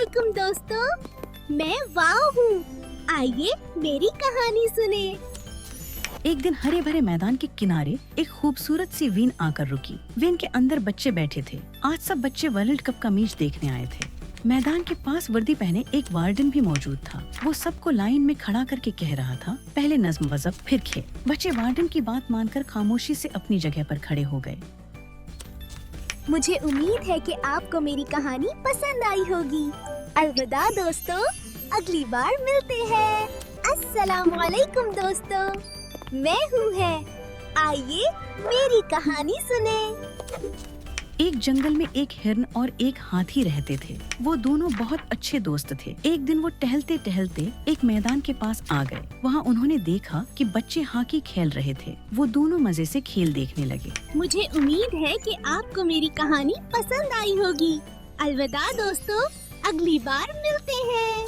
वालेकुम दोस्तों, मैं वाव हूँ। आइए मेरी कहानी सुने। एक दिन हरे भरे मैदान के किनारे एक खूबसूरत सी वेन आकर रुकी। वेन के अंदर बच्चे बैठे थे। आज सब बच्चे वर्ल्ड कप का मैच देखने आए थे। मैदान के पास वर्दी पहने एक वार्डन भी मौजूद था। वो सबको लाइन में खड़ा करके कह रहा था, पहले नज्म वज़ब फिर खेल। बच्चे वार्डन की बात मानकर खामोशी से अपनी जगह पर खड़े हो गए। मुझे उम्मीद है कि आपको मेरी कहानी पसंद आई होगी। अलविदा दोस्तों, अगली बार मिलते हैं। अस्सलाम वालेकुम दोस्तों, मैं हूँ है। आइए मेरी कहानी सुने। एक जंगल में एक हिरन और एक हाथी रहते थे। वो दोनों बहुत अच्छे दोस्त थे। एक दिन वो टहलते टहलते एक मैदान के पास आ गए। वहाँ उन्होंने देखा कि बच्चे हॉकी खेल रहे थे। वो दोनों मजे से खेल देखने लगे। मुझे उम्मीद है कि आपको मेरी कहानी पसंद आई होगी। अलविदा दोस्तों, अगली बार मिलते हैं।